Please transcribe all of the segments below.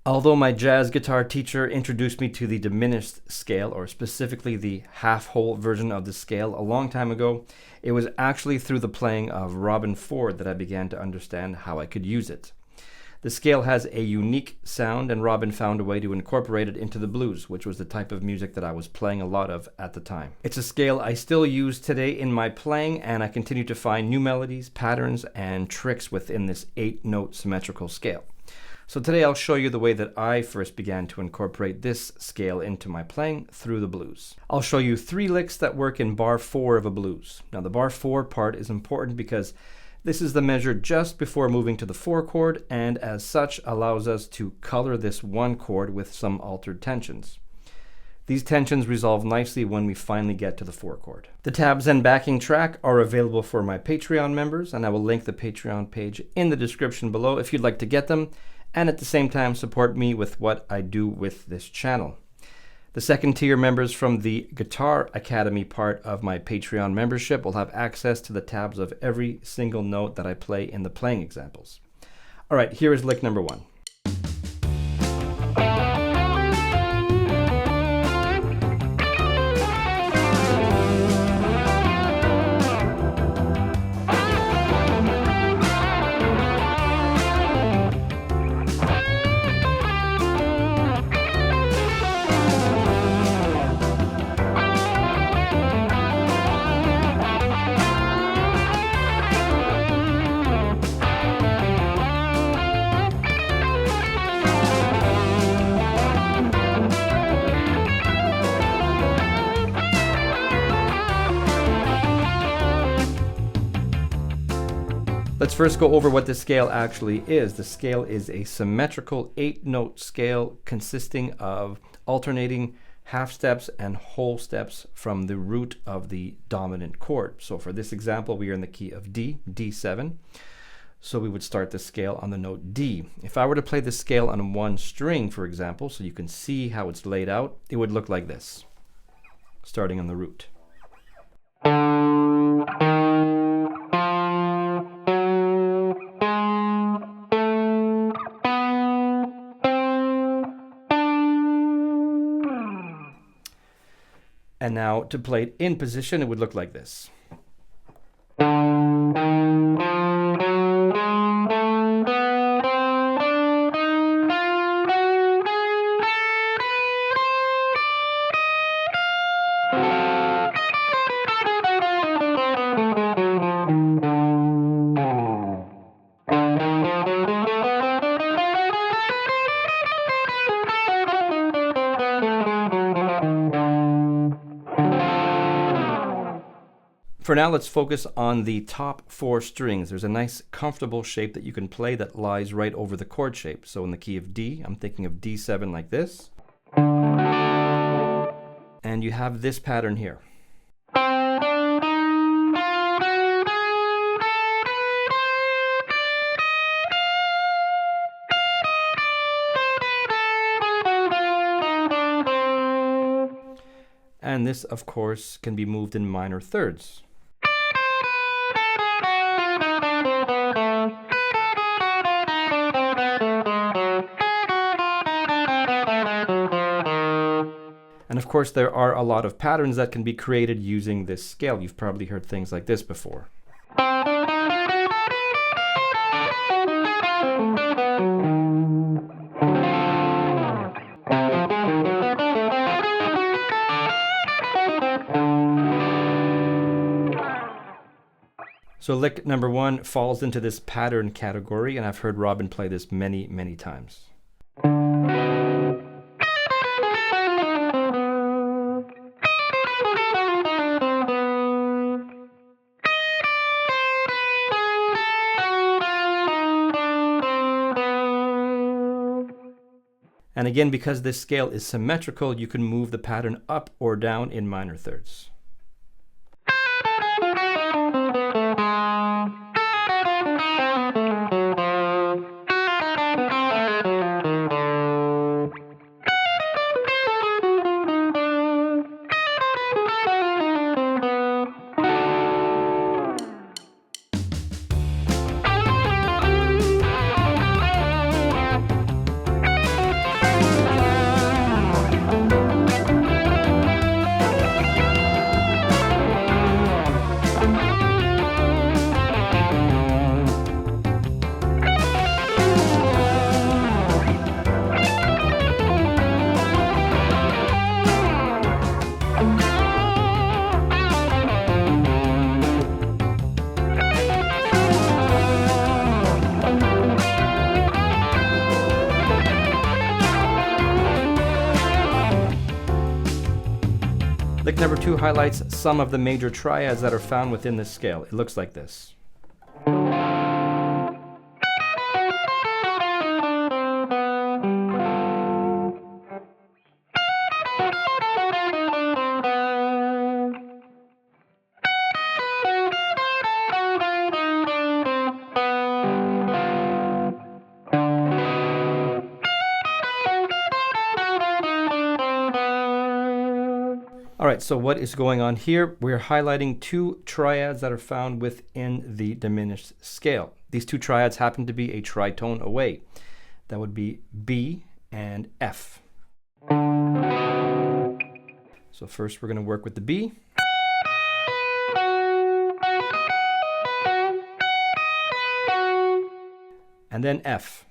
Although my jazz guitar teacher introduced me to the diminished scale, or specifically the half-whole version of the scale, a long time ago, it was actually through the playing of Robben Ford that I began to understand how I could use it. The scale has a unique sound, and Robben found a way to incorporate it into the blues, which was the type of music that I was playing a lot of at the time. It's a scale I still use today in my playing, and I continue to find new melodies, patterns, and tricks within this 8-note symmetrical scale. So today I'll show you the way that I first began to incorporate this scale into my playing through the blues. I'll show you 3 licks that work in bar 4 of a blues. Now the bar 4 part is important because this is the measure just before moving to the 4 chord, and as such allows us to color this 1 chord with some altered tensions. These tensions resolve nicely when we finally get to the 4 chord. The tabs and backing track are available for my Patreon members, and I will link the Patreon page in the description below if you'd like to get them, and at the same time support me with what I do with this channel. The second tier members from the Guitar Academy part of my Patreon membership will have access to the tabs of every single note that I play in the playing examples. All right, here is lick number 1. Let's first go over what the scale actually is. The scale is a symmetrical 8-note scale consisting of alternating half steps and whole steps from the root of the dominant chord. So for this example, we are in the key of D, D7. So we would start the scale on the note D. If I were to play the scale on 1 string, for example, so you can see how it's laid out, it would look like this, starting on the root. And now to play it in position, it would look like this. For now, let's focus on the top 4 strings. There's a nice comfortable shape that you can play that lies right over the chord shape. So in the key of D, I'm thinking of D7 like this. And you have this pattern here. And this, of course, can be moved in minor thirds. And of course, there are a lot of patterns that can be created using this scale. You've probably heard things like this before. So lick number 1 falls into this pattern category, and I've heard Robben play this many, many times. And again, because this scale is symmetrical, you can move the pattern up or down in minor thirds. Lick number 2 highlights some of the major triads that are found within this scale. It looks like this. All right, so what is going on here? We're highlighting 2 triads that are found within the diminished scale. These 2 triads happen to be a tritone away. That would be B and F. So first we're going to work with the B. And then F.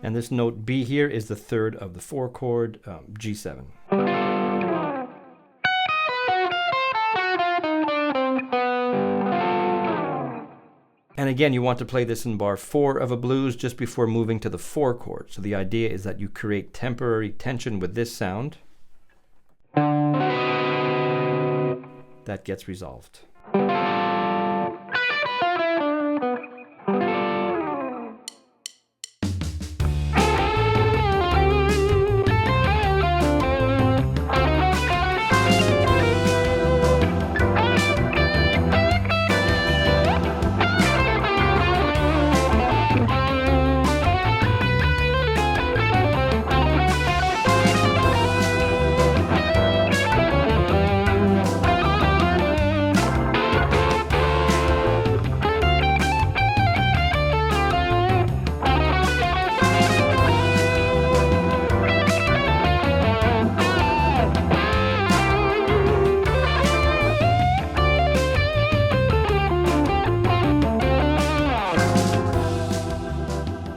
And this note B here is the 3rd of the 4 chord G7. And again, you want to play this in bar 4 of a blues just before moving to the 4 chord. So the idea is that you create temporary tension with this sound. That gets resolved.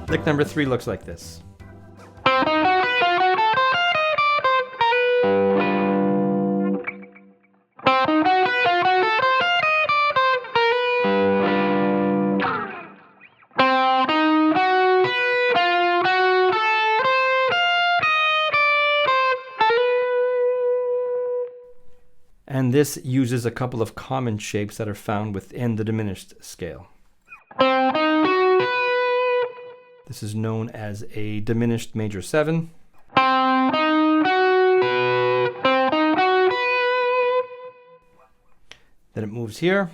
Lick number 3 looks like this. And this uses a couple of common shapes that are found within the diminished scale. This is known as a diminished major 7. Then it moves here.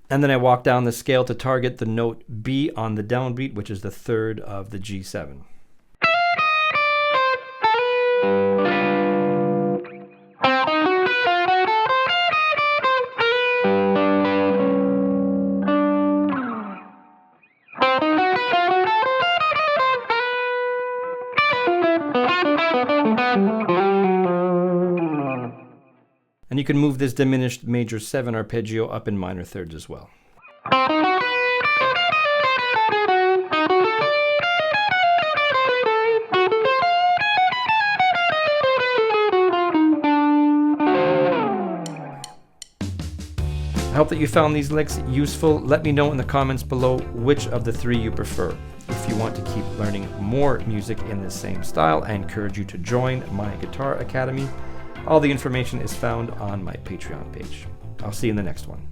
And then I walk down the scale to target the note B on the downbeat, which is the 3rd of the G7. And you can move this diminished major 7 arpeggio up in minor thirds as well. I hope that you found these licks useful. Let me know in the comments below which of the 3 you prefer. If you want to keep learning more music in this same style, I encourage you to join my Guitar Academy. All the information is found on my Patreon page. I'll see you in the next one.